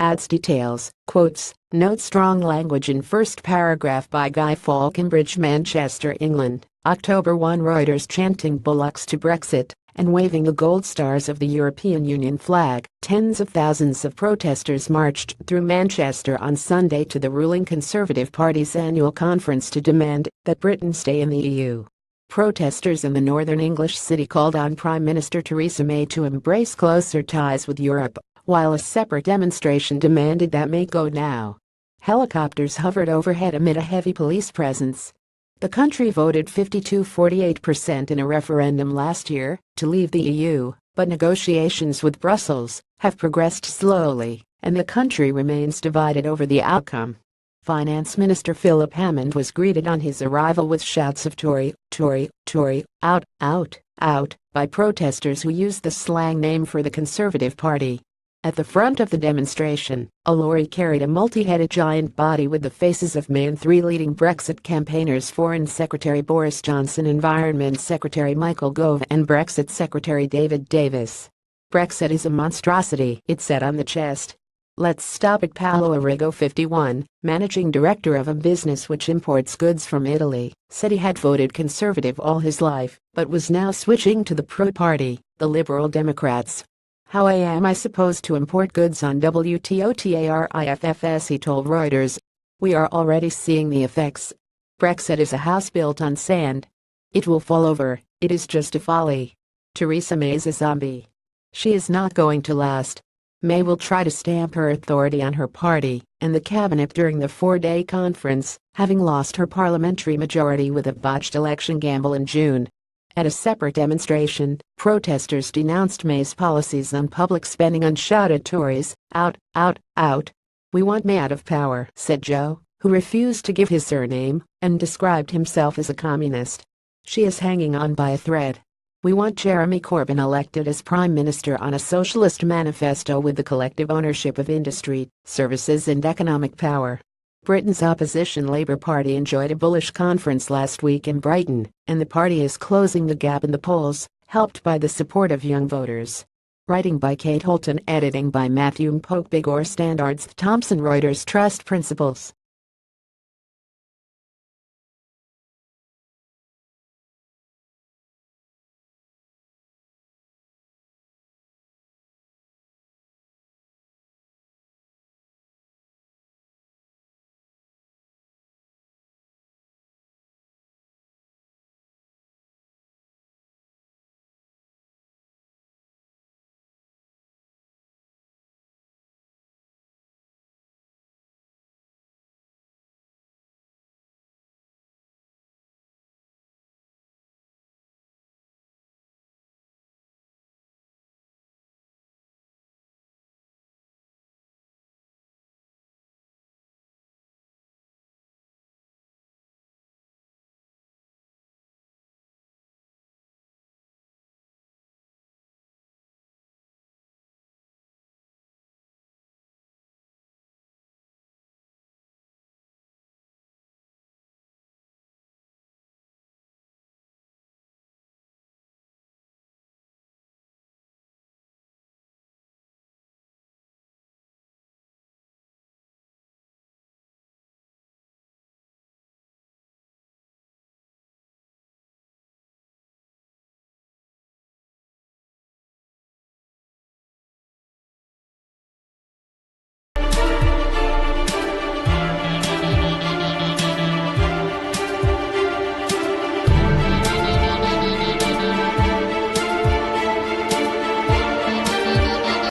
adds details, quotes, note strong language in first paragraph by Guy Faulconbridge Manchester, England, October 1 Reuters chanting bollocks to Brexit and waving the gold stars of the European Union flag. Tens of thousands of protesters marched through Manchester on Sunday to the ruling Conservative Party's annual conference to demand that Britain stay in the EU. Protesters in the northern English city called on Prime Minister Theresa May to embrace closer ties with Europe, while a separate demonstration demanded that May go now. Helicopters hovered overhead amid a heavy police presence. The country voted 52-48% in a referendum last year to leave the EU, but negotiations with Brussels have progressed slowly, and the country remains divided over the outcome. Finance Minister Philip Hammond was greeted on his arrival with shouts of Tory, Tory, Tory, out, out, out, by protesters who used the slang name for the Conservative Party. At the front of the demonstration, a lorry carried a multi-headed giant body with the faces of May and three leading Brexit campaigners: Foreign Secretary Boris Johnson, Environment Secretary Michael Gove, and Brexit Secretary David Davis. "Brexit is a monstrosity," it said on the chest. "Let's stop it." Paolo Arrigo, 51, managing director of a business which imports goods from Italy, said he had voted Conservative all his life, but was now switching to the pro-party, the Liberal Democrats. "How am I supposed to import goods on WTO-TARIFFS?" he told Reuters. "We are already seeing the effects. Brexit is a house built on sand. It will fall over. It is just a folly. Theresa May is a zombie. She is not going to last." May will try to stamp her authority on her party and the cabinet during the four-day conference, having lost her parliamentary majority with a botched election gamble in June. At a separate demonstration, protesters denounced May's policies on public spending and shouted, "Tories, out, out, out." "We want May out of power," said Joe, who refused to give his surname and described himself as a communist. "She is hanging on by a thread." "We want Jeremy Corbyn elected as Prime Minister on a socialist manifesto with the collective ownership of industry, services and economic power." Britain's opposition Labour Party enjoyed a bullish conference last week in Brighton, and the party is closing the gap in the polls, helped by the support of young voters. Writing by Kate Holton, editing by Matthew Pope. Bigor Standards Thomson. Reuters Trust Principles.